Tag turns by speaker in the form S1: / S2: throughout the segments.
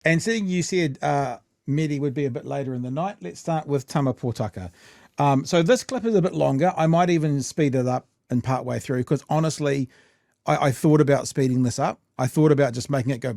S1: And seeing you said Medi would be a bit later in the night, let's start with Tama Potaka. So this clip is a bit longer. I might even speed it up in part way through because honestly, I thought about speeding this up. I thought about just making it go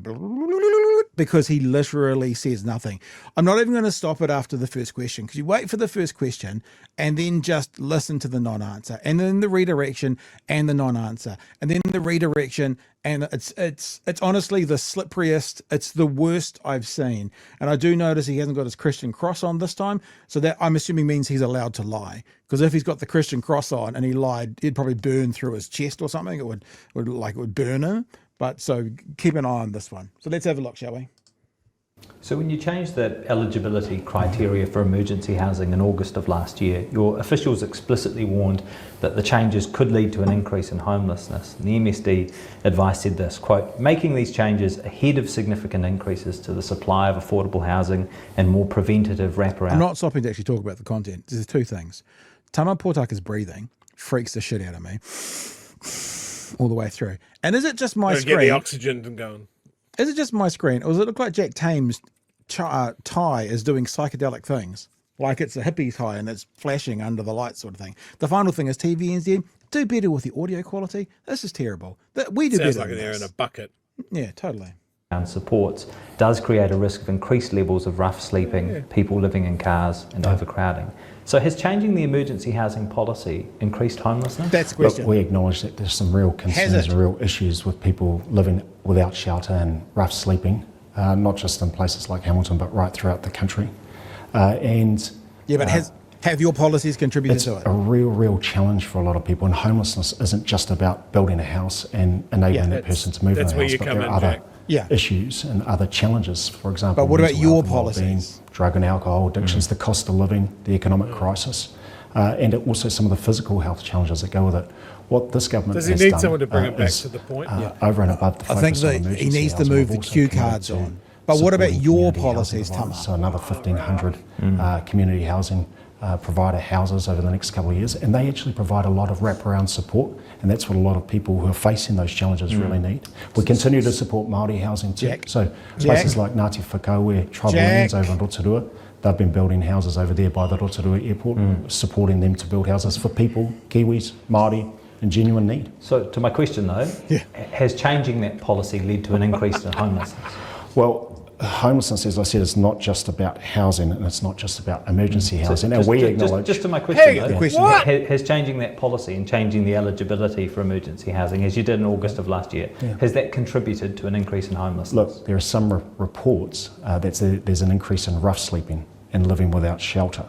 S1: because he literally says nothing. I'm not even going to stop it after the first question because you wait for the first question and then just listen to the non-answer and then the redirection and the non-answer and then the redirection, and it's honestly the slipperiest. It's the worst I've seen. And I do notice he hasn't got his Christian cross on this time, so that I'm assuming means he's allowed to lie, because if he's got the Christian cross on and he lied, it'd probably burn through his chest or something. It would burn him. But so keep an eye on this one. So let's have a look, shall we?
S2: So when you changed the eligibility criteria for emergency housing in August of last year, your officials explicitly warned that the changes could lead to an increase in homelessness. And the MSD advice said this, quote, making these changes ahead of significant increases to the supply of affordable housing and more preventative wraparound.
S1: I'm not stopping to actually talk about the content. There's two things. Tama Potaka's breathing freaks the shit out of me all the way through. And is it just my screen?
S3: Get the oxygen going.
S1: Is it just my screen, or does it look like Jack Tame's tie is doing psychedelic things? Like it's a hippie tie and it's flashing under the lights sort of thing. The final thing is TVNZ, do better with the audio quality. This is terrible. We do
S3: Sounds
S1: better
S3: like an
S1: than
S3: air
S1: this.
S3: in a bucket.
S1: Yeah, totally.
S2: Supports does create a risk of increased levels of rough sleeping, people living in cars and overcrowding. So has changing the emergency housing policy increased homelessness?
S1: That's the question.
S4: Look, we acknowledge that there's some real concerns and real issues with people living without shelter and rough sleeping, not just in places like Hamilton, but right throughout the country.
S1: Have your policies contributed to it?
S4: It's a real challenge for a lot of people, and homelessness isn't just about building a house and enabling that person to move in the house, but there are other issues and other challenges. For example,
S1: but what about your
S4: policies?
S1: policies?
S4: Drug and alcohol addictions, the cost of living, the economic crisis, and also some of the physical health challenges that go with it. What this government
S3: does
S4: has
S3: he need
S4: done,
S3: someone to bring it back to the point?
S4: Over and above the focus on emergency
S1: he needs to
S4: housing,
S1: move
S4: we've
S1: the
S4: also
S1: cue
S4: committed
S1: cards
S4: to
S1: on. But what about
S4: supporting
S1: your
S4: community
S1: policies,
S4: housing
S1: Tama?
S4: providers. So another 1,500 community housing provider houses over the next couple of years, and they actually provide a lot of wraparound support, and that's what a lot of people who are facing those challenges really need. We continue to support Māori housing too. So places like Ngāti Whakauē, tribal lands over in Rotorua, they've been building houses over there by the Rotorua airport, supporting them to build houses for people, Kiwis, Māori, in genuine need.
S2: So to my question though, has changing that policy led to an increase in homelessness?
S4: Well, homelessness, as I said, is not just about housing, and it's not just about emergency housing. And we acknowledge...
S2: Just to my question though, has changing that policy and changing the eligibility for emergency housing, as you did in August of last year, has that contributed to an increase in homelessness?
S4: Look, there are some reports that there's an increase in rough sleeping and living without shelter.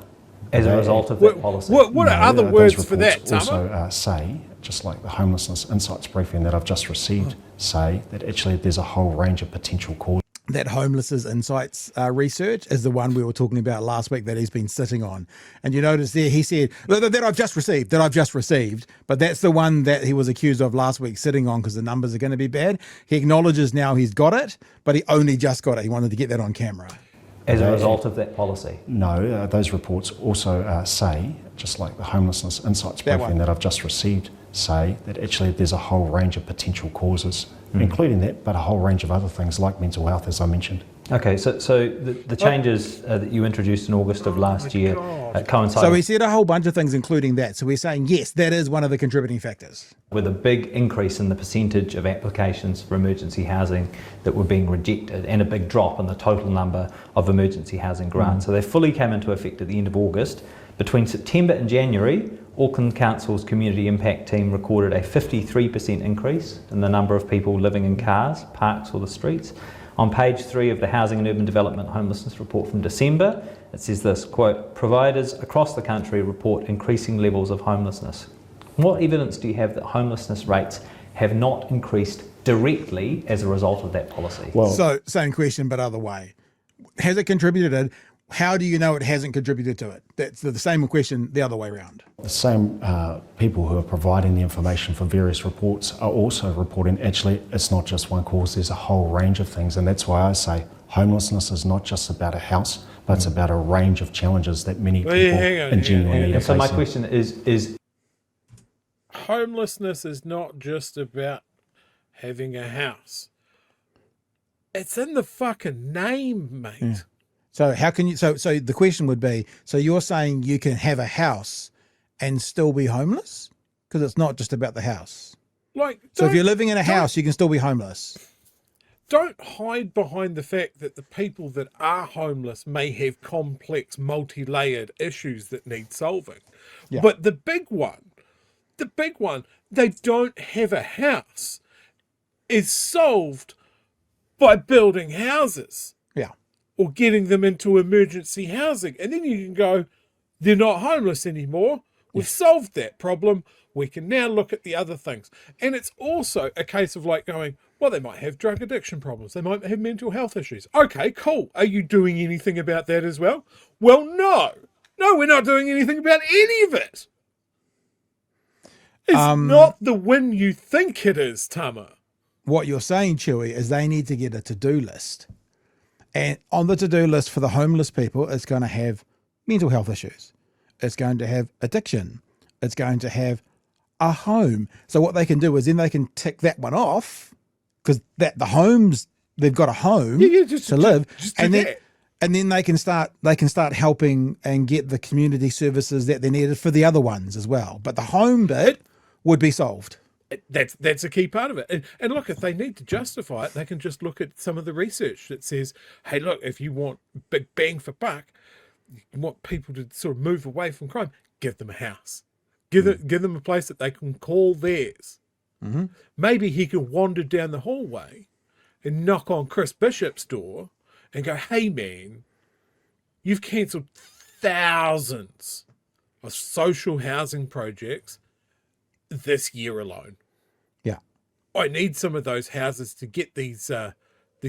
S2: As a result of that policy?
S3: What are other words for that, Tama?
S4: Also say, just like the Homelessness Insights briefing that I've just received, say that actually there's a whole range of potential causes.
S1: That Homelessness Insights research is the one we were talking about last week that he's been sitting on. And you notice there he said, that I've just received, but that's the one that he was accused of last week sitting on because the numbers are going to be bad. He acknowledges now he's got it, but he only just got it. He wanted to get that on camera.
S2: As a result of that policy?
S4: No, those reports also say, just like the Homelessness Insights briefing that I've just received, say that actually there's a whole range of potential causes, including that, but a whole range of other things like mental health, as I mentioned.
S2: Okay, so the changes that you introduced in August of last year coincided...
S1: So he said a whole bunch of things, including that. So we're saying, yes, that is one of the contributing factors.
S2: With a big increase in the percentage of applications for emergency housing that were being rejected and a big drop in the total number of emergency housing grants. So they fully came into effect at the end of August. Between September and January, Auckland Council's Community Impact team recorded a 53% increase in the number of people living in cars, parks or the streets. On page 3 of the Housing and Urban Development Homelessness Report from December, it says this, quote, providers across the country report increasing levels of homelessness. What evidence do you have that homelessness rates have not increased directly as a result of that policy?
S1: Well, so same question, but other way. Has it contributed? How do you know it hasn't contributed to it? That's the same question the other way around.
S4: The same people who are providing the information for various reports are also reporting, actually, it's not just one cause, there's a whole range of things. And that's why I say homelessness is not just about a house, but it's about a range of challenges that many people in genuine need are facing.
S2: So my question is...
S3: Homelessness is not just about having a house. It's in the fucking name, mate.
S1: Yeah. So how can you? So the question would be: so you're saying you can have a house and still be homeless because it's not just about the house.
S3: Like,
S1: So if you're living in a house, you can still be homeless.
S3: don't hide behind the fact that the people that are homeless may have complex, multi-layered issues that need solving.
S1: Yeah.
S3: But the big one, they don't have a house, is solved by building houses
S1: Yeah.
S3: or getting them into emergency housing. And then you can go, they're not homeless anymore. We've solved that problem. We can now look at the other things. And it's also a case of like going, well, they might have drug addiction problems. They might have mental health issues. Okay, cool. Are you doing anything about that as well? Well, no. No, we're not doing anything about any of it. It's not the win you think it is, Tama.
S1: What you're saying, Chewie, is they need to get a to-do list. And on the to-do list for the homeless people, it's going to have mental health issues. It's going to have addiction. It's going to have a home. So what they can do is then they can tick that one off because that the homes, they've got a home to live.
S3: Just
S1: and
S3: do
S1: then
S3: that.
S1: and then they can start helping and get the community services that they needed for the other ones as well. But the home bit would be solved.
S3: That's a key part of it. And look, if they need to justify it, they can just look at some of the research that says, hey, look, if you want big bang for buck, you want people to sort of move away from crime, give them a house. Give them a place that they can call theirs.
S1: Mm-hmm.
S3: Maybe he can wander down the hallway and knock on Chris Bishop's door and go, hey, man, you've cancelled thousands of social housing projects this year alone.
S1: Yeah.
S3: I need some of those houses to get these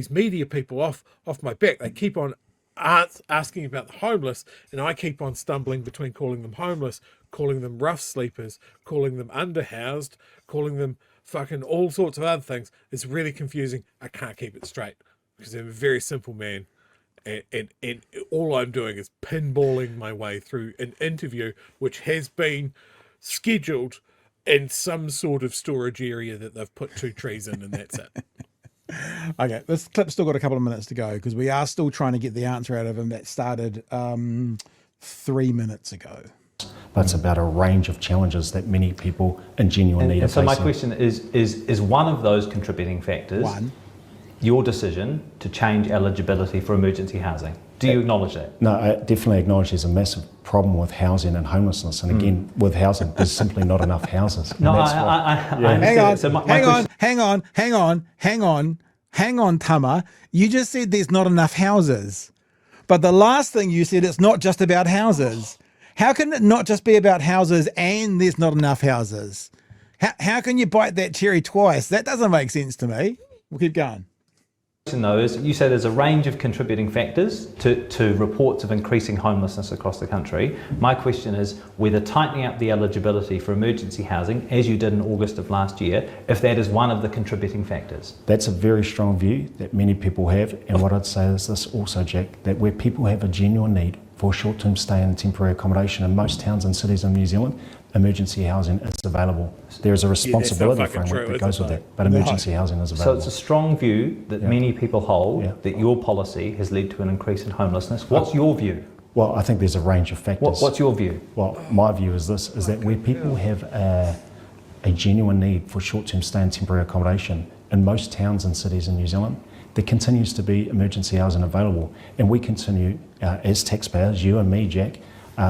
S3: media people off my back. They keep on asking about the homeless, and I keep on stumbling between calling them homeless, calling them rough sleepers, calling them underhoused, calling them fucking all sorts of other things. It's really confusing. I can't keep it straight because I'm a very simple man. And all I'm doing is pinballing my way through an interview which has been scheduled in some sort of storage area that they've put 2 trees in, and that's it.
S1: Okay, this clip's still got a couple of minutes to go because we are still trying to get the answer out of him that started 3 minutes ago.
S4: But it's about a range of challenges that many people in genuine need are
S2: And so
S4: facing.
S2: my question is one of those contributing factors your decision to change eligibility for emergency housing? Do you acknowledge that?
S4: No, I definitely acknowledge there's a massive problem with housing and homelessness. And again, with housing, there's simply not enough houses. And
S2: No,
S4: that's
S2: I
S4: why-
S2: understand. So my question-
S1: hang on, Tama. You just said there's not enough houses. But the last thing you said, it's not just about houses. How can it not just be about houses and there's not enough houses? How can you bite that cherry twice? That doesn't make sense to me. We'll keep going.
S2: though is you say there's a range of contributing factors to reports of increasing homelessness across the country. My question is whether tightening up the eligibility for emergency housing, as you did in August of last year, if that is one of the contributing factors.
S4: That's a very strong view that many people have. And what I'd say is this also, Jack, that where people have a genuine need for short-term stay and temporary accommodation in most towns and cities in New Zealand, emergency housing is available. There is a responsibility
S3: fucking
S4: framework
S3: true,
S4: that goes
S3: is it,
S4: with
S3: though?
S4: that, but emergency housing is
S2: So
S4: available.
S2: it's a strong view that many people hold that your policy has led to an increase in homelessness. What's your view?
S4: Well, I think there's a range of factors.
S2: What's your view?
S4: Well, my view is this, is that where people have a genuine need for short-term stay and temporary accommodation in most towns and cities in New Zealand, there continues to be emergency housing available. And we continue, as taxpayers, you and me, Jack,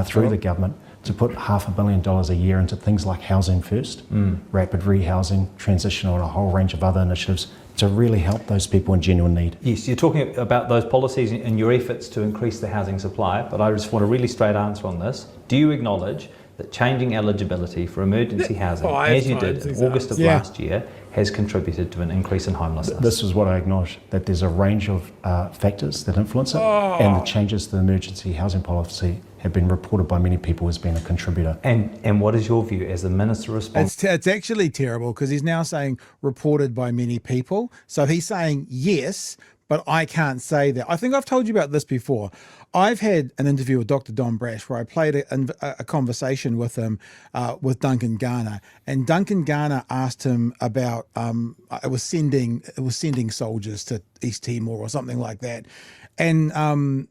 S4: through the government, to put $500 million a year into things like Housing First, rapid rehousing, transitional and a whole range of other initiatives to really help those people in genuine need.
S2: Yes, you're talking about those policies and your efforts to increase the housing supply, but I just want a really straight answer on this. Do you acknowledge that changing eligibility for emergency housing, as you did in August of last year, has contributed to an increase in homelessness?
S4: This is what I acknowledge, that there's a range of factors that influence it, and the changes to the emergency housing policy have been reported by many people as being a contributor.
S2: And what is your view as the minister responsible?
S1: It's actually terrible because he's now saying reported by many people. So he's saying yes, but I can't say that. I think I've told you about this before. I've had an interview with Dr. Don Brash where I played a conversation with him with Duncan Garner, and Duncan Garner asked him about it was sending soldiers to East Timor or something like that, and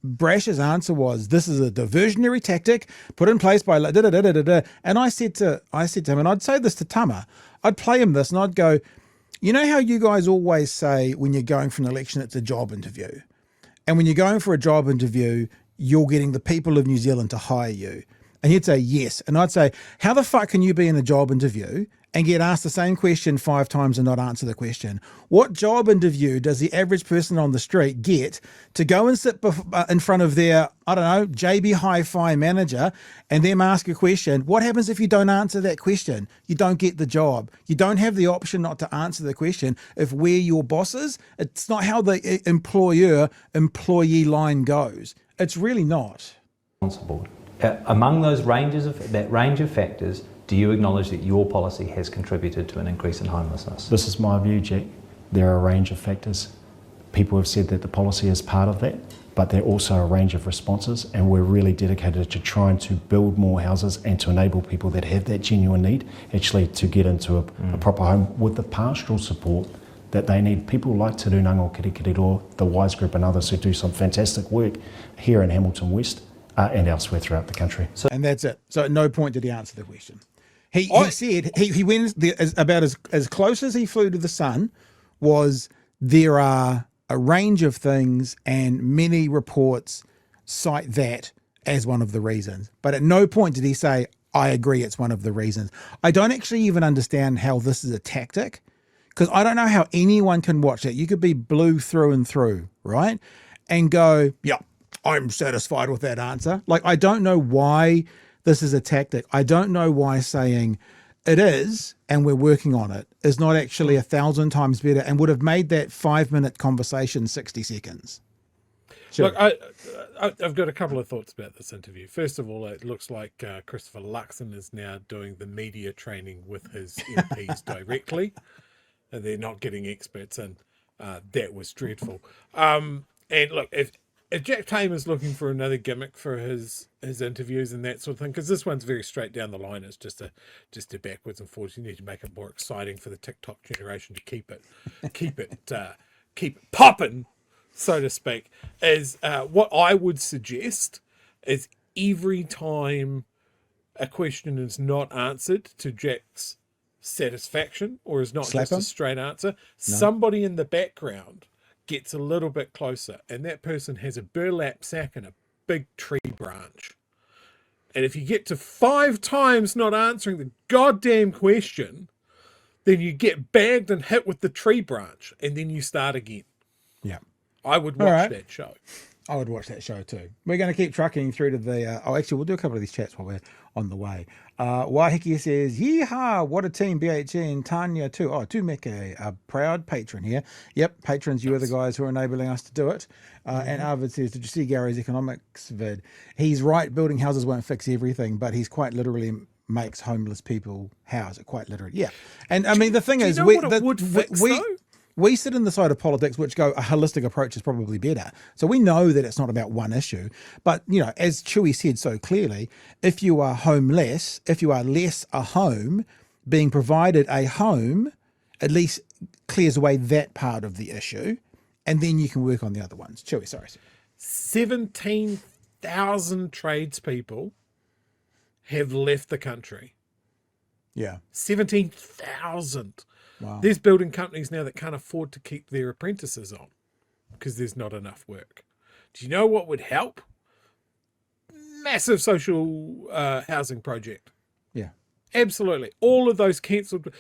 S1: Brash's answer was, "This is a diversionary tactic put in place by da da da da da da." And I said to him, and I'd say this to Tama, I'd play him this, and I'd go, "You know how you guys always say when you're going for an election, it's a job interview, and when you're going for a job interview, you're getting the people of New Zealand to hire you." And he'd say yes, and I'd say, "How the fuck can you be in a job interview and get asked the same question 5 times and not answer the question? What job interview does the average person on the street get to go and sit in front of their, I don't know, JB Hi-Fi manager and them ask a question? What happens if you don't answer that question? You don't get the job. You don't have the option not to answer the question if we're your bosses. It's not how the employer-employee line goes. It's really not."
S2: Responsible. Among those range of factors, do you acknowledge that your policy has contributed to an increase in homelessness?
S4: This is my view, Jack. There are a range of factors. People have said that the policy is part of that, but there are also a range of responses, and we're really dedicated to trying to build more houses and to enable people that have that genuine need actually to get into a proper home with the pastoral support that they need. People like Te Rūnanga, Kirikiriroa, the Wise Group and others who do some fantastic work here in Hamilton West and elsewhere throughout the country.
S1: And that's it. So at no point did he answer the question. He said he went about as close as he flew to the sun was, there are a range of things and many reports cite that as one of the reasons. But at no point did he say, "I agree it's one of the reasons." I don't actually even understand how this is a tactic, because I don't know how anyone can watch it. You could be blue through and through, right? And go, "Yeah, I'm satisfied with that answer." Like, I don't know why this is a tactic. I don't know why saying it is and we're working on it is not actually 1,000 times better and would have made that 5-minute conversation 60 seconds. Sure.
S3: Look, I've got a couple of thoughts about this interview. First of all, it looks like Christopher Luxon is now doing the media training with his MPs directly, and they're not getting experts in. That was dreadful. And look, if Jack Tamer's looking for another gimmick for his interviews and that sort of thing, because this one's very straight down the line, it's just a backwards and forwards. You need to make it more exciting for the TikTok generation to keep it popping, so to speak. Is what I would suggest is every time a question is not answered to Jack's satisfaction or is not just a straight answer, somebody in the background gets a little bit closer, and that person has a burlap sack and a big tree branch. And if you get to 5 times not answering the goddamn question, then you get bagged and hit with the tree branch, and then you start again.
S1: Yeah.
S3: I would watch that show.
S1: I would watch that show too. We're going to keep trucking through to the... actually, we'll do a couple of these chats while we're on the way. Wahiki says, "Yeehaw, what a team, BHN. Tanya too. Oh, Tumeke, a proud patron here. Yep, patrons, you are the guys who are enabling us to do it." And Arvid says, "Did you see Gary's economics vid? He's right, building houses won't fix everything, but he's quite literally makes homeless people house it, quite literally." Yeah. And I mean, the thing is, we sit in the side of politics which go, a holistic approach is probably better. So we know that it's not about one issue. But, you know, as Chewie said so clearly, if you are homeless, if you are less a home, being provided a home at least clears away that part of the issue, and then you can work on the other ones. Chewie, sorry.
S3: 17,000 tradespeople have left the country.
S1: Yeah.
S3: 17,000.
S1: Wow.
S3: There's building companies now that can't afford to keep their apprentices on because there's not enough work. Do you know what would help? Massive social housing project.
S1: Yeah.
S3: Absolutely. All of those cancelled.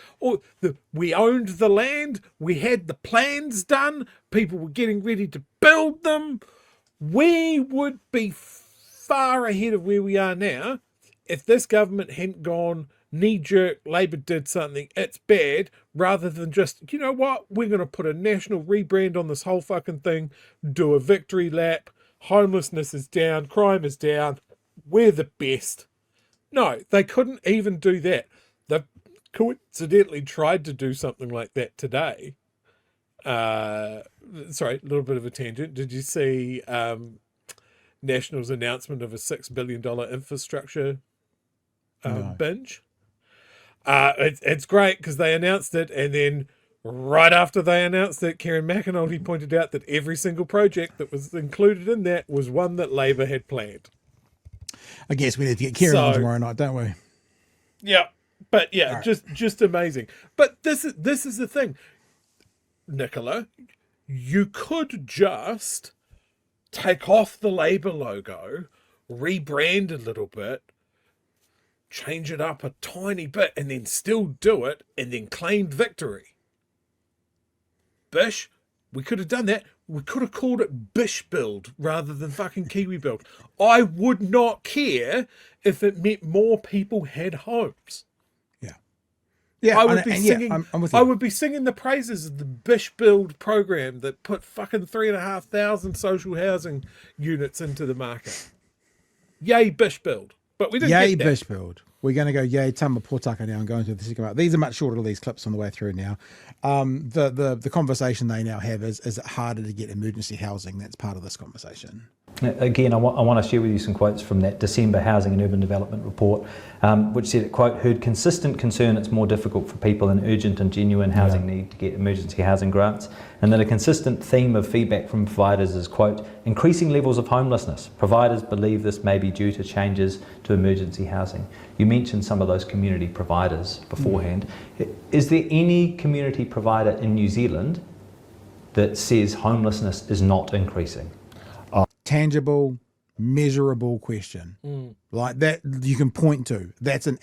S3: We owned the land. We had the plans done. People were getting ready to build them. We would be far ahead of where we are now if this government hadn't gone knee-jerk, Labour did something, it's bad, rather than just, you know what, we're going to put a national rebrand on this whole fucking thing, do a victory lap, homelessness is down, crime is down, we're the best. No, they couldn't even do that. They coincidentally tried to do something like that today. Sorry, a little bit of a tangent. Did you see National's announcement of a $6 billion infrastructure
S1: No.
S3: binge? It's great because they announced it, and then right after they announced it, Karen McAnulty pointed out that every single project that was included in that was one that Labor had planned.
S1: I guess we need to get Kieran on tomorrow night, don't we?
S3: Yeah, but yeah,
S1: Right.
S3: just amazing. But this is the thing, Nicola. You could just take off the Labor logo, rebrand a little bit, change it up a tiny bit, and then still do it, and then claim victory. Bish, we could have done that. We could have called it Bish Build rather than fucking Kiwi Build. I would not care if it meant more people had homes.
S1: Yeah,
S3: I would be singing.
S1: yeah, I'm with you.
S3: I would be singing the praises of the Bish Build program that put fucking 3,500 social housing units into the market. Yay, Bish Build! But we didn't
S1: Yay,
S3: get that.
S1: Bish Build. We're going to go yay Tama Potaka now and go into the second part. These are much shorter, these clips on the way through now. The conversation they now have is it harder to get emergency housing? That's part of this conversation.
S2: Again, I want to share with you some quotes from that December Housing and Urban Development report, which said, quote, heard consistent concern it's more difficult for people in urgent and genuine housing need to get emergency housing grants, and that a consistent theme of feedback from providers is, quote, increasing levels of homelessness. Providers believe this may be due to changes to emergency housing. You mentioned some of those community providers beforehand. Is there any community provider in New Zealand that says homelessness is not increasing?
S1: Tangible, measurable question like that you can point to.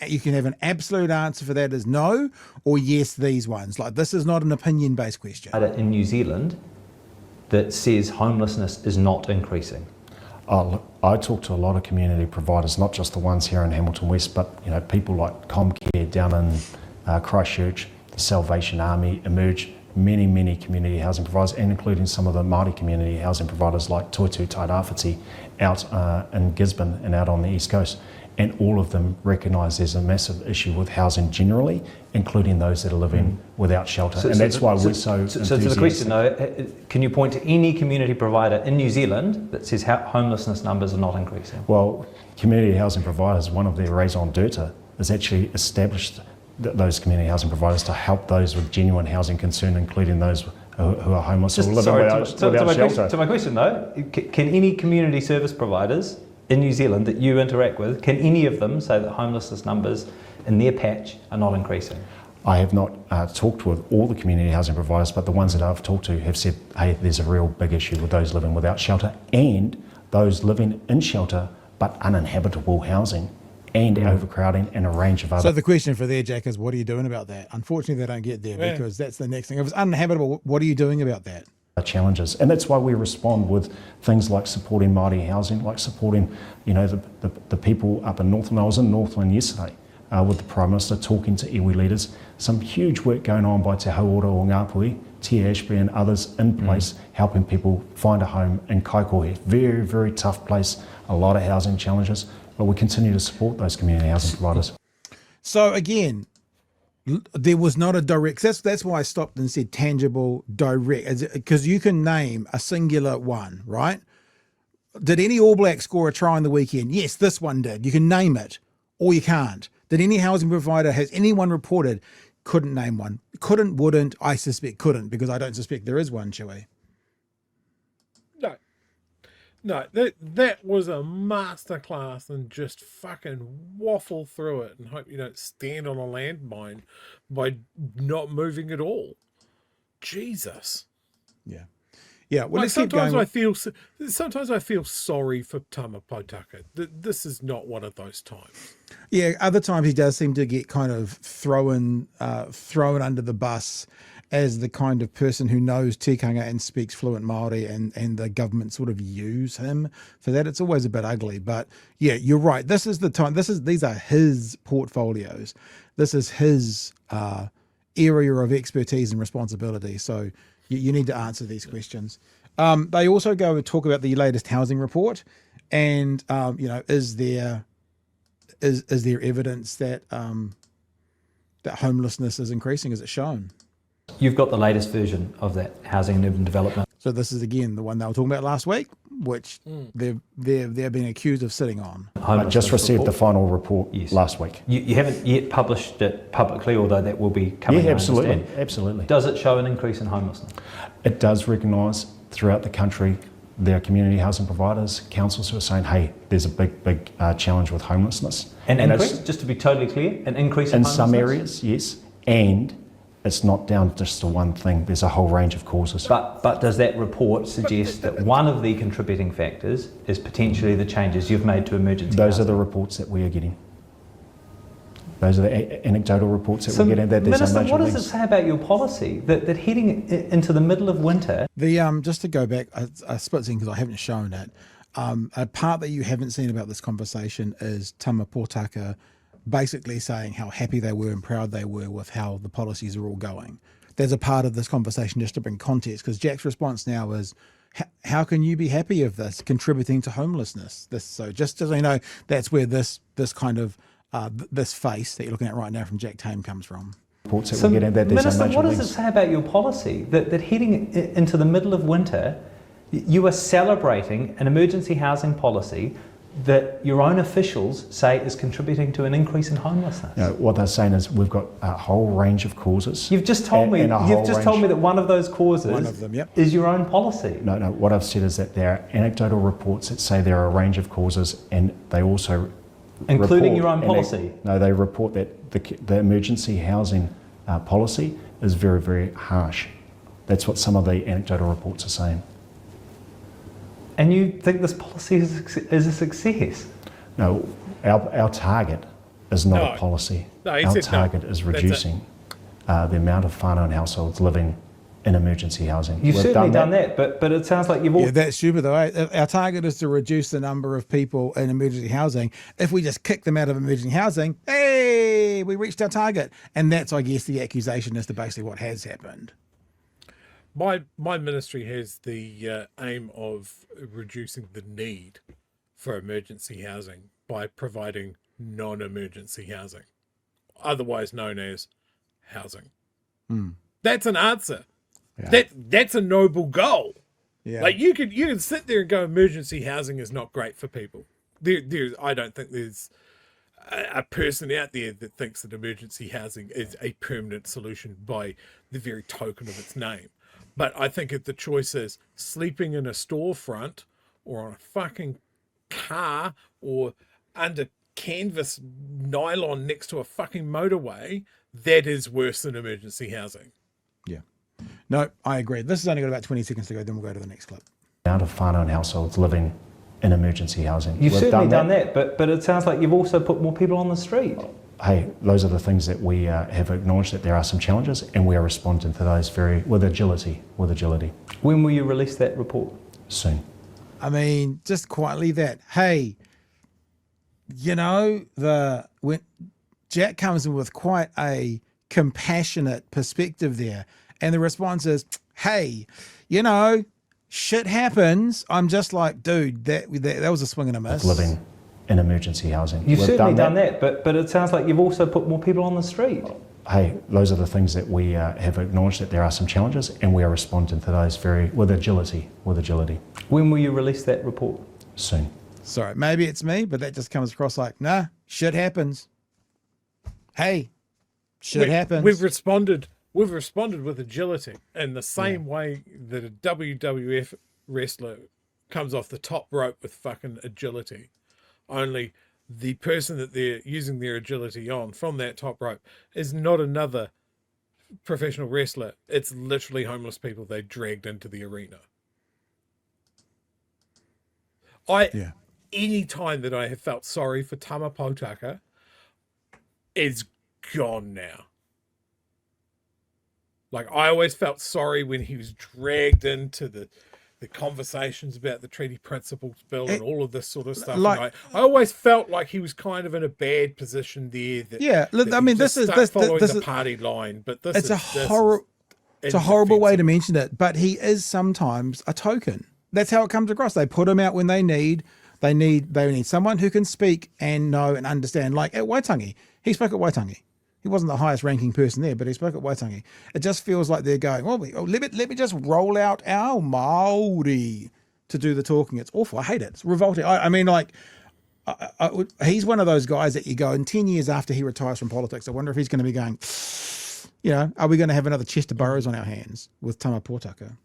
S1: You can have an absolute answer for that as no or yes. These ones, like, this is not an opinion-based question.
S2: In New Zealand that says homelessness is not increasing?
S4: Look, I talk to a lot of community providers, not just the ones here in Hamilton West, but people like Comcare down in Christchurch, the Salvation Army, Emerge, many community housing providers, and including some of the Māori community housing providers like Tuatu Tairāwhiti out in Gisborne and out on the East Coast. And all of them recognise there's a massive issue with housing generally, including those that are living without shelter. And that's why we're so
S2: So to the question though, can you point to any community provider in New Zealand that says homelessness numbers are not increasing?
S4: Well, community housing providers, one of their raison d'etre is actually established those community housing providers to help those with genuine housing concern, including those who are homeless or living without shelter.
S2: To my question though, can any community service providers in New Zealand that you interact with, can any of them say that homelessness numbers in their patch are not increasing?
S4: I have not talked with all the community housing providers, but the ones that I've talked to have said, hey, there's a real big issue with those living without shelter and those living in shelter but uninhabitable housing and overcrowding and a range of other...
S1: So the question for there, Jack, is what are you doing about that? Unfortunately, they don't get there because that's the next thing. If it's uninhabitable, what are you doing about that?
S4: Challenges, and that's why we respond with things like supporting Māori housing, like supporting the people up in Northland. I was in Northland yesterday with the Prime Minister talking to iwi leaders. Some huge work going on by Te Hauora o Ngāpuhi, Tia Ashby and others in place helping people find a home in Kaikohe. Very tough place, a lot of housing challenges, but we continue to support those community housing providers.
S1: So again, there was not a direct, that's why I stopped and said tangible, direct, because you can name a singular one, right? Did any All Blacks score a try on the weekend? Yes, this one did. You can name it, or you can't. Did any housing provider, has anyone reported? Couldn't name one. Couldn't, wouldn't, I suspect couldn't, because I don't suspect there is one, Chewie.
S3: No, that was a masterclass and just fucking waffle through it and hope you don't stand on a landmine by not moving at all. Jesus.
S1: Yeah. Well,
S3: Like,
S1: let's keep going.
S3: sometimes I feel sorry for Tama Potaka. This is not one of those times.
S1: Yeah, other times he does seem to get kind of thrown under the bus as the kind of person who knows tikanga and speaks fluent Māori, and the government sort of use him for that. It's always a bit ugly, but yeah, you're right. This is the time. These are his portfolios. This is his area of expertise and responsibility. So you need to answer these questions. They also go and talk about the latest housing report, and is there evidence that that homelessness is increasing? Is it shown?
S2: You've got the latest version of that housing and urban development.
S1: So this is again the one they were talking about last week, which they're being accused of sitting on.
S4: I just received the final report last week.
S2: You haven't yet published it publicly, although that will be coming.
S4: Yeah,
S2: I
S4: absolutely,
S2: understand.
S4: absolutely.
S2: Does it show an increase in homelessness?
S4: It does recognise throughout the country there are community housing providers, councils who are saying, hey, there's a big challenge with homelessness.
S2: An increase, just to be totally clear, an increase in homelessness?
S4: some areas, yes, and it's not down just to one thing. There's a whole range of causes.
S2: But does that report suggest that one of the contributing factors is potentially the changes you've made to emergency
S4: Those are
S2: housing?
S4: the reports that we are getting. Those are the anecdotal reports that we're getting. That there's
S2: Minister,
S4: a major
S2: what does
S4: links.
S2: it say about your policy that heading into the middle of winter?
S1: The just to go back a split second because I haven't shown it. A part that you haven't seen about this conversation is Tama Potaka basically saying how happy they were and proud they were with how the policies are all going. There's a part of this conversation just to bring context, because Jack's response now is, how can you be happy of this contributing to homelessness? So just so you know, that's where this kind of this face that you're looking at right now from Jack Tame comes from.
S4: Reports that we're getting. That there's
S2: Minister,
S4: a major
S2: what does
S4: links.
S2: it say about your policy that heading into the middle of winter, you are celebrating an emergency housing policy that your own officials say is contributing to an increase in homelessness?
S4: You know, what they're saying is we've got a whole range of causes.
S2: You've just told me. You've just told me that one of those causes
S1: One of them, yep.
S2: is your own policy.
S4: No. What I've said is that there are anecdotal reports that say there are a range of causes, and they also
S2: Including
S4: report
S2: your own policy?
S4: They report that the emergency housing policy is very, very harsh. That's what some of the anecdotal reports are saying.
S2: And you think this policy is a success?
S4: No, our target is not
S3: No.
S4: a policy.
S3: No, he
S4: our
S3: said no.
S4: target is reducing the amount of whānau and households living in emergency housing.
S2: You've
S4: We've
S2: certainly done that, but it sounds like you've all...
S1: Yeah, that's stupid though. Our target is to reduce the number of people in emergency housing. If we just kick them out of emergency housing, hey, we reached our target. And that's, I guess, the accusation as to basically what has happened.
S3: My ministry has the aim of reducing the need for emergency housing by providing non-emergency housing, otherwise known as housing. That's an answer.
S1: Yeah.
S3: That's a noble goal.
S1: Yeah.
S3: Like you can sit there and go, emergency housing is not great for people. I don't think there's a person out there that thinks that emergency housing is a permanent solution by the very token of its name. But I think if the choice is sleeping in a storefront or on a fucking car or under canvas nylon next to a fucking motorway, that is worse than emergency housing.
S1: Yeah. No, I agree. This has only got about 20 seconds to go, then we'll go to the next clip.
S4: Amount of whānau and households living in emergency housing.
S2: You've
S4: We've
S2: certainly done
S4: that.
S2: but it sounds like you've also put more people on the street.
S4: Hey, those are the things that we have acknowledged that there are some challenges, and we are responding to those with agility.
S2: When will you release that report?
S4: Soon.
S1: I mean, just quietly that, hey, you know, when Jack comes in with quite a compassionate perspective there, and the response is, hey, you know, shit happens. I'm just like, dude, that was a swing and a miss.
S4: Living in emergency housing.
S2: You've
S4: We've
S2: certainly done that, but it sounds like you've also put more people on the street.
S4: Hey, those are the things that we have acknowledged that there are some challenges, and we are responding to those with agility.
S2: When will you release that report?
S4: Soon.
S1: Sorry, maybe it's me, but that just comes across like, nah, shit happens. Hey, shit happens.
S3: We've responded with agility in the same way that a WWF wrestler comes off the top rope with fucking agility. Only the person that they're using their agility on from that top rope is not another professional wrestler. It's literally homeless people they dragged into the arena. Any time that I have felt sorry for Tama Potaka is gone now. Like, I always felt sorry when he was dragged into the conversations about the treaty principles bill and all of this sort of stuff.
S1: Like,
S3: and I always felt like he was kind of in a bad position there.
S1: I mean, this is
S3: the party line, but
S1: it's a horrible way to mention it, but he is sometimes a token. That's how it comes across. They put him out when they need someone who can speak and know and understand. Like at Waitangi, he spoke at Waitangi. He wasn't the highest ranking person there, but he spoke at Waitangi. It just feels like they're going, well, let me just roll out our Māori to do the talking. It's awful. I hate it. It's revolting. I mean, like, he's one of those guys that you go, in 10 years after he retires from politics, I wonder if he's going to be going, are we going to have another Chester Burrows on our hands with Tama Potaka?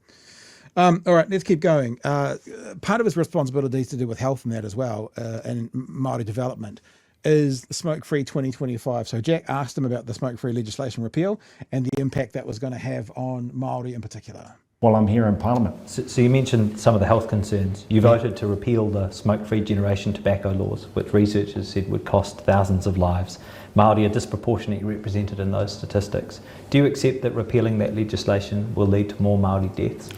S1: All right, let's keep going. Part of his responsibilities to do with health and that as well, and Māori development, is Smoke-Free 2025. So Jack asked him about the smoke-free legislation repeal and the impact that was going to have on Māori in particular.
S4: Well, I'm here in Parliament.
S2: So you mentioned some of the health concerns. You voted to repeal the smoke-free generation tobacco laws, which researchers said would cost thousands of lives. Māori are disproportionately represented in those statistics. Do you accept that repealing that legislation will lead to more Māori deaths?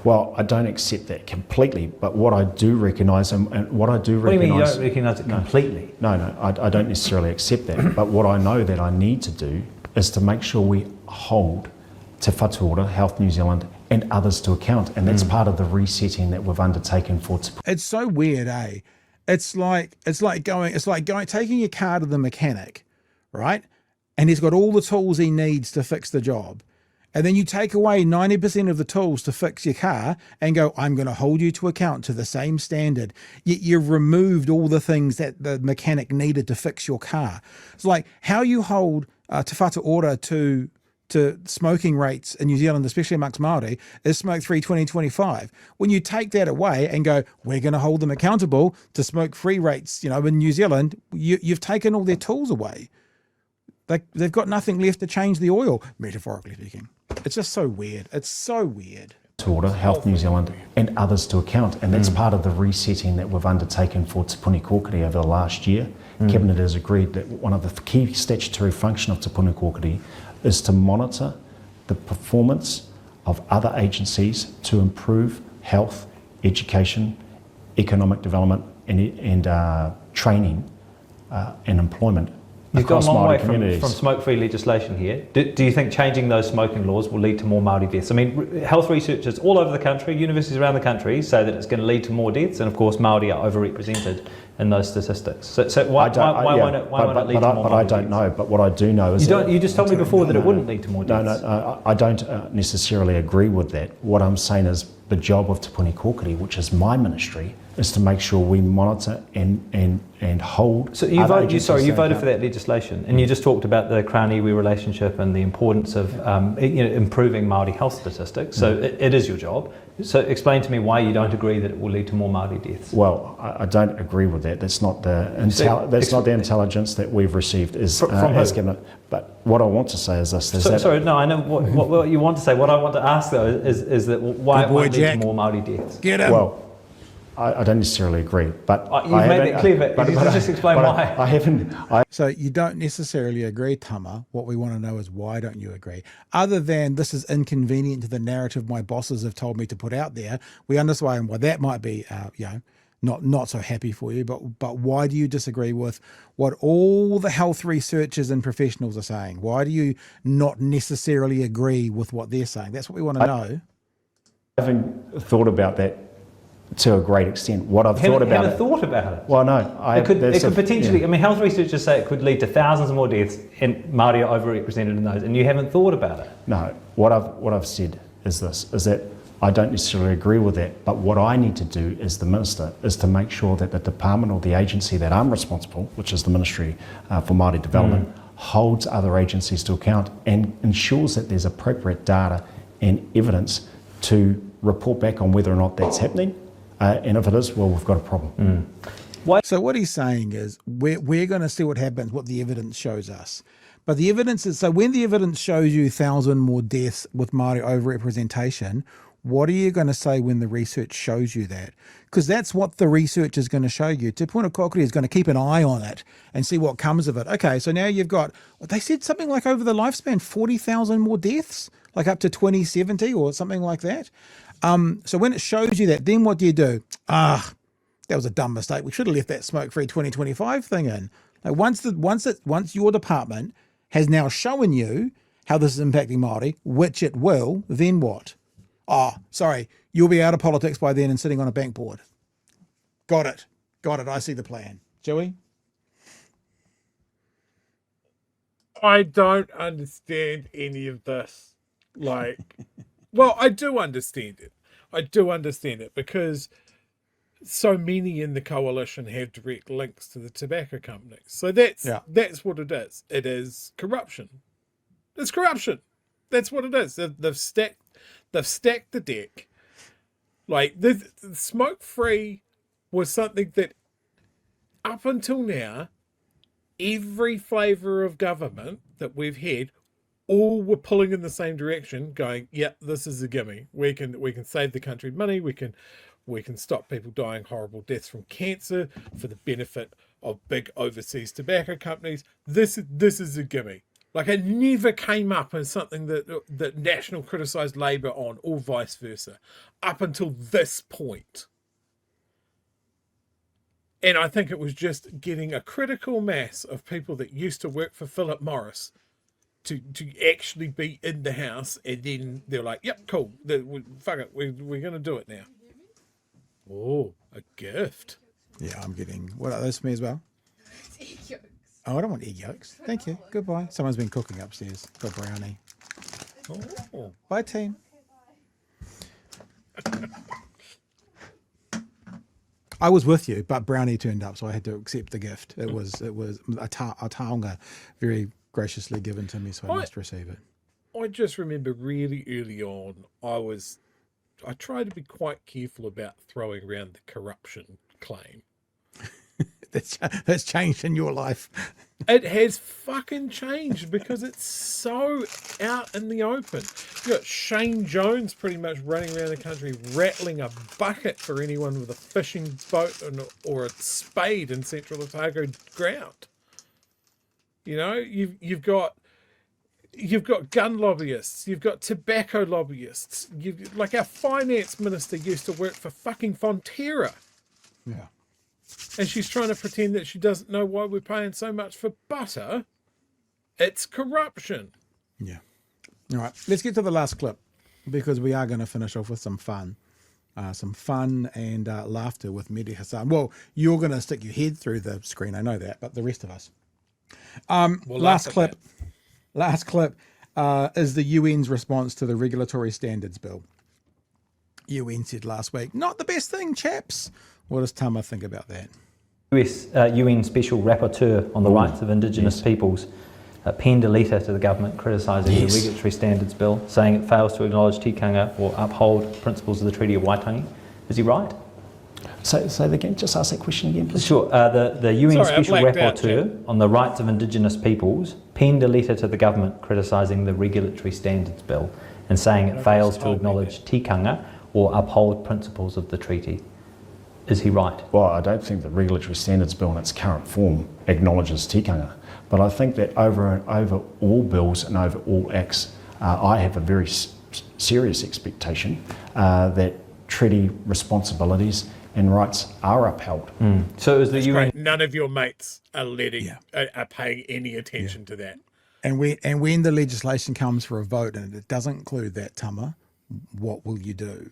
S4: Well, I don't accept that completely, but what I do recognise, and what I do recognise...
S2: What do you mean you don't recognise it completely?
S4: No, I don't necessarily accept that. But what I know that I need to do is to make sure we hold Te Whatu Ora, Health New Zealand, and others to account, and that's part of the resetting that we've undertaken for.
S1: It's so weird, eh? It's like taking your car to the mechanic, right? And he's got all the tools he needs to fix the job. And then you take away 90% of the tools to fix your car and go, I'm going to hold you to account to the same standard. Yet you've removed all the things that the mechanic needed to fix your car. It's like how you hold Te Whatu Ora to smoking rates in New Zealand, especially amongst Māori, is Smoke-Free 2025. When you take that away and go, we're going to hold them accountable to smoke-free rates, in New Zealand, you've taken all their tools away. They've got nothing left to change the oil, metaphorically speaking. It's just so weird. It's so weird.
S4: Order, Health New Zealand, and others to account, and that's part of the resetting that we've undertaken for Te Puni Kōkiri over the last year. Cabinet has agreed that one of the key statutory function of Te Puni Kōkiri is to monitor the performance of other agencies to improve health, education, economic development, and training and employment.
S2: You've got a long way from smoke-free legislation here. Do you think changing those smoking laws will lead to more Māori deaths? I mean, health researchers all over the country, universities around the country, say that it's going to lead to more deaths, and of course Māori are overrepresented in those statistics. So why won't it lead to more Māori deaths?
S4: But I don't know. But what I do know is
S2: you just told me before that it wouldn't lead to more deaths.
S4: No, I don't necessarily agree with that. What I'm saying is the job of Te Puni Kōkiri, which is my ministry, is to make sure we monitor and hold.
S2: So you voted for that legislation, and you just talked about the Krāne-iwi relationship and the importance of improving Māori health statistics. So it is your job. So explain to me why you don't agree that it will lead to more Māori deaths.
S4: Well, I don't agree with that. That's not the the intelligence that we've received as Cabinet. But what I want to say is this.
S2: Sorry, no, I know what you want to say. What I want to ask though is that why it won't lead to more Māori deaths.
S1: Get him.
S4: Well, I don't necessarily agree, but
S2: you've made that clear. But just explain why.
S4: I haven't.
S1: So you don't necessarily agree, Tama. What we want to know is why don't you agree? Other than this is inconvenient to the narrative my bosses have told me to put out there, we understand why that might be, not so happy for you. But why do you disagree with what all the health researchers and professionals are saying? Why do you not necessarily agree with what they're saying? That's what we want to know.
S4: I haven't thought about that to a great extent. What I've thought about it. Well, no,
S2: it could potentially. Yeah. I mean, health researchers say it could lead to thousands more deaths, and Māori are overrepresented in those. And you haven't thought about it.
S4: No, what I've said is this: is that I don't necessarily agree with that. But what I need to do as the minister is to make sure that the department or the agency that I'm responsible, which is the Ministry for Māori Development, holds other agencies to account and ensures that there's appropriate data and evidence to report back on whether or not that's happening. And if it is, well, we've got a problem.
S1: So what he's saying is we're going to see what happens, what the evidence shows us. But the evidence is, so when the evidence shows you 1,000 more deaths with Māori overrepresentation, what are you going to say when the research shows you that? Because that's what the research is going to show you. Te Puni Kōkiri is going to keep an eye on it and see what comes of it. Okay, so now you've got, they said something like over the lifespan, 40,000 more deaths, like up to 2070 or something like that. So when it shows you that, then what do? That was a dumb mistake. We should have left that smoke-free 2025 thing in. Like once your department has now shown you how this is impacting Māori, which it will, then what? Sorry, you'll be out of politics by then and sitting on a bank board. Got it. I see the plan. Chewie?
S3: I don't understand any of this. Like, well, I do understand it. I do understand it because so many in the coalition have direct links to the tobacco companies. So that's what it is. It is corruption. It's corruption. That's what it is. They've stacked the deck. Like the smoke free was something that up until now, every flavour of government that we've had, all were pulling in the same direction, going, "Yeah, this is a gimme. We can save the country money. We can stop people dying horrible deaths from cancer for the benefit of big overseas tobacco companies. This is a gimme." Like it never came up as something that National criticised Labour on, or vice versa, up until this point. And I think it was just getting a critical mass of people that used to work for Philip Morris to actually be in the House, and then they're like, "Yep, cool. Fuck it. We're going to do it now." Oh, a gift.
S1: Yeah, I'm getting. What are those for me as well? Oh, I don't want egg yolks. Thank you. Goodbye. Someone's been cooking upstairs. Got brownie.
S3: Oh.
S1: Bye, team. I was with you, but brownie turned up, so I had to accept the gift. It was a taonga very graciously given to me, so I must receive it.
S3: I just remember really early on, I tried to be quite careful about throwing around the corruption claim.
S1: That's changed in your life.
S3: It has fucking changed because it's so out in the open. You got Shane Jones pretty much running around the country rattling a bucket for anyone with a fishing boat or a spade in Central Otago ground. You know, you've got gun lobbyists, you've got tobacco lobbyists. Like our finance minister used to work for fucking Fonterra.
S1: Yeah.
S3: And she's trying to pretend that she doesn't know why we're paying so much for butter. It's corruption.
S1: Yeah. All right. Let's get to the last clip because we are going to finish off with some fun. And laughter with Mehdi Hassan. Well, you're going to stick your head through the screen. I know that, but the rest of us. Last clip is the UN's response to the Regulatory Standards Bill. UN said last week, not the best thing, chaps. What does Tama think about that?
S2: UN Special Rapporteur on the Rights of Indigenous Peoples penned a letter to the government criticising the Regulatory Standards Bill, saying it fails to acknowledge tikanga or uphold principles of the Treaty of Waitangi. Is he right?
S4: Say that again. Just ask that question again, please.
S2: Sure. The UN Special Rapporteur on the Rights of Indigenous Peoples penned a letter to the government criticising the Regulatory Standards Bill and saying it fails to acknowledge tikanga or uphold principles of the treaty. Is he right?
S4: Well, I don't think the Regulatory Standards Bill in its current form acknowledges tikanga, but I think that over all bills and over all acts, I have a very serious expectation that treaty responsibilities and rights are upheld.
S2: So is the UN?
S3: None of your mates are are paying any attention to that.
S1: And when the legislation comes for a vote and it doesn't include that, Tama, what will you do?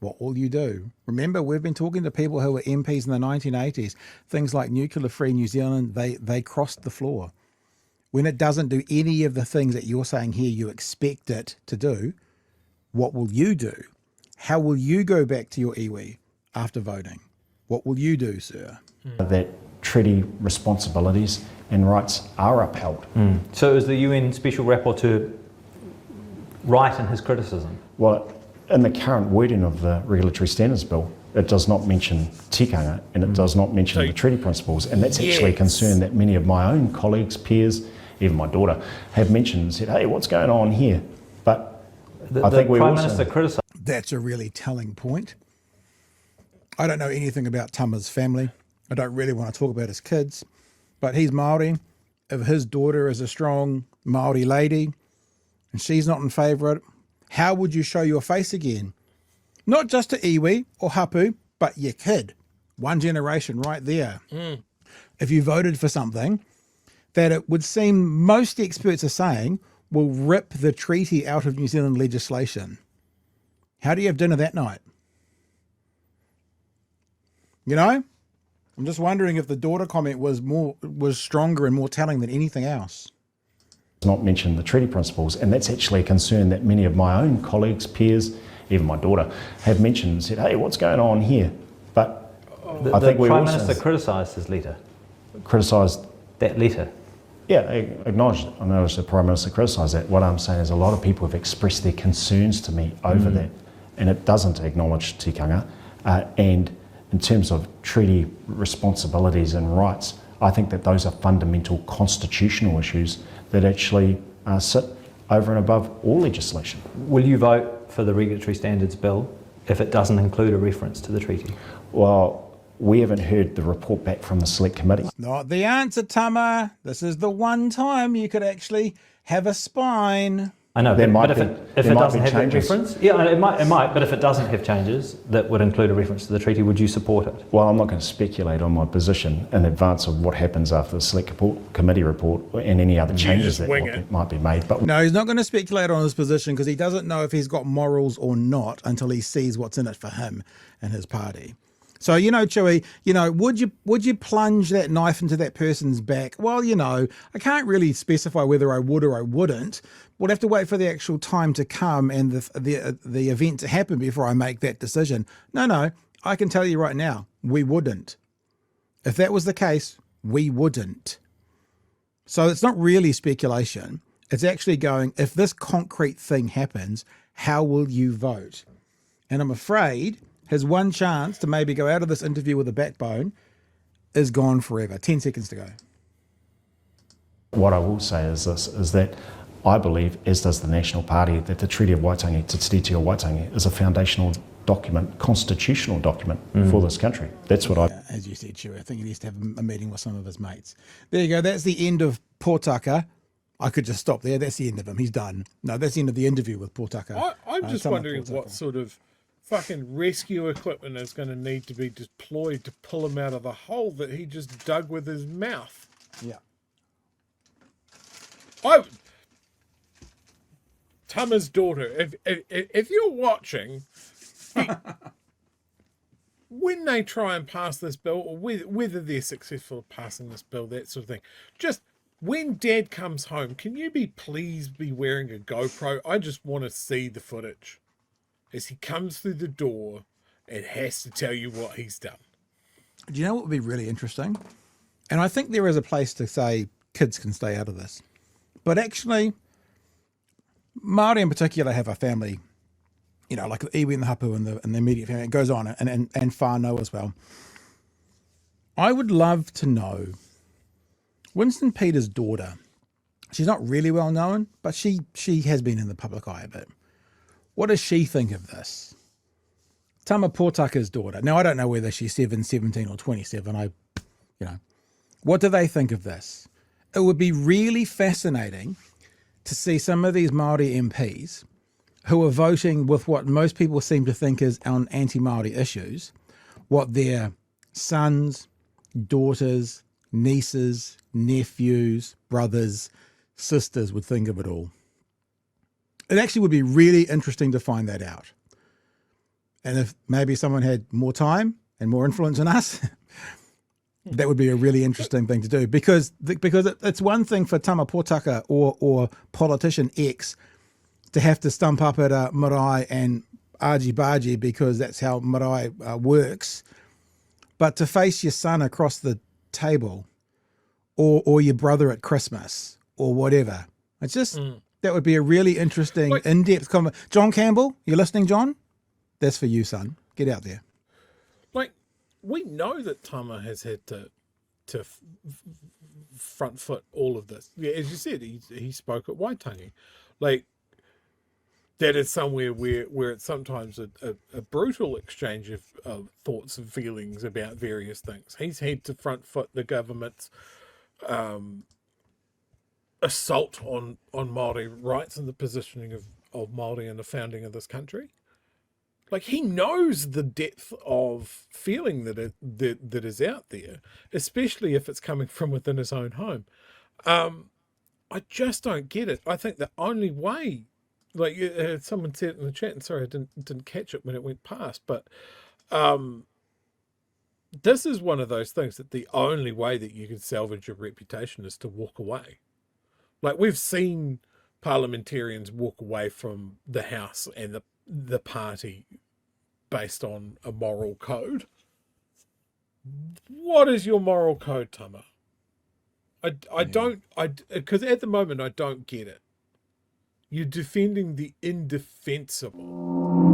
S1: What will you do? Remember, we've been talking to people who were MPs in the 1980s. Things like Nuclear Free New Zealand, they crossed the floor. When it doesn't do any of the things that you're saying here you expect it to do, what will you do? How will you go back to your iwi after voting? What will you do, sir?
S4: That treaty responsibilities and rights are upheld.
S2: So is the UN Special Rapporteur right in his criticism?
S4: Well, in the current wording of the Regulatory Standards Bill, it does not mention tikanga and it does not mention the treaty principles, and that's actually a concern that many of my own colleagues, peers, even my daughter, have mentioned and said, hey, what's going on here? But I think we
S2: Prime
S4: also...
S2: Minister criticised.
S1: That's a really telling point. I don't know anything about Tama's family. I don't really want to talk about his kids, but he's Māori. If his daughter is a strong Māori lady and she's not in favour of it, how would you show your face again? Not just to iwi or hapu, but your kid. One generation right there. If you voted for something that it would seem most experts are saying will rip the treaty out of New Zealand legislation, how do you have dinner that night? You know? I'm just wondering if the daughter comment was stronger and more telling than anything else.
S4: not mention the treaty principles, and that's actually a concern that many of my own colleagues, peers, even my daughter, have mentioned and said, hey, what's going on here? But I think
S2: the
S4: we
S2: Prime
S4: also
S2: Minister criticised his letter.
S4: criticised.
S2: That letter.
S4: Yeah, I acknowledge it. I know the Prime Minister criticised that. What I'm saying is a lot of people have expressed their concerns to me over that, and it doesn't acknowledge tikanga. And in terms of treaty responsibilities and rights, I think that those are fundamental constitutional issues that actually sit over and above all legislation.
S2: Will you vote for the Regulatory Standards Bill if it doesn't include a reference to the treaty?
S4: Well, we haven't heard the report back from the Select Committee.
S1: Not the answer, Tama. This is the one time you could actually have a spine.
S2: I know,
S4: There
S2: but
S4: might
S2: if
S4: be-
S2: it
S4: there might
S2: doesn't
S4: be
S2: have that
S4: changes.
S2: reference, yeah, it might, but if it doesn't have changes that would include a reference to the treaty, would you support it?
S4: Well, I'm not going to speculate on my position in advance of what happens after the Select Committee report and any other changes
S3: just
S4: that
S3: wing it.
S4: might be made. But
S1: No, he's not going to speculate on his position because he doesn't know if he's got morals or not until he sees what's in it for him and his party. So, Chewie, would you plunge that knife into that person's back? Well, I can't really specify whether I would or I wouldn't. We'll have to wait for the actual time to come and the event to happen before I make that decision. No, I can tell you right now, we wouldn't. If that was the case, we wouldn't. So it's not really speculation. It's actually going, if this concrete thing happens, how will you vote? And I'm afraid his one chance to maybe go out of this interview with a backbone is gone forever. 10 seconds to go.
S4: what I will say is this, is that I believe, as does the National Party, that the Treaty of Waitangi, Te Tiriti o Waitangi, is a foundational document, constitutional document for this country. That's what I...
S1: As you said, Chewie, I think he needs to have a meeting with some of his mates. There you go. That's the end of Potaka. I could just stop there. That's the end of him. He's done. No, that's the end of the interview with Potaka.
S3: I'm just
S1: Tama
S3: wondering
S1: Potaka.
S3: what sort of fucking rescue equipment is going to need to be deployed to pull him out of the hole that he just dug with his mouth.
S1: Yeah.
S3: Tama's daughter, if you're watching, when they try and pass this bill, or whether they're successful at passing this bill, that sort of thing, just when Dad comes home, can you please be wearing a GoPro? I just want to see the footage as he comes through the door and has to tell you what he's done.
S1: Do you know what would be really interesting? And I think there is a place to say kids can stay out of this. But actually, Māori in particular have a family, you know, like the iwi and the hapu and the immediate family. It goes on, and whānau as well. I would love to know Winston Peters' daughter. She's not really well known, but she has been in the public eye a bit. What does she think of this? Tama Potaka's daughter. Now, I don't know whether she's 17 or 27. What do they think of this? It would be really fascinating to see some of these Māori MPs who are voting with what most people seem to think is on anti-Māori issues, what their sons, daughters, nieces, nephews, brothers, sisters would think of it all. It actually would be really interesting to find that out. And if maybe someone had more time and more influence than us, that would be a really interesting thing to do, because it's one thing for Tama Potaka or politician X to have to stump up at a marae and argy-bargy because that's how marae works, but to face your son across the table or your brother at Christmas or whatever, it's just that would be a really interesting in-depth conversation. John Campbell, you listening, John? That's for you, son. Get out there.
S3: We know that Tama has had to front foot all of this. Yeah, as you said, he spoke at Waitangi. That is somewhere where it's sometimes a brutal exchange of thoughts and feelings about various things. He's had to front foot the government's assault on Māori rights and the positioning of Māori in the founding of this country. He knows the depth of feeling that is out there, especially if it's coming from within his own home. I just don't get it. I think the only way, someone said it in the chat, and sorry I didn't catch it when it went past, but this is one of those things that the only way that you can salvage your reputation is to walk away. Like, we've seen parliamentarians walk away from the House and the party based on a moral code. What is your moral code, Tama? I don't, because at the moment I don't get it. You're defending the indefensible.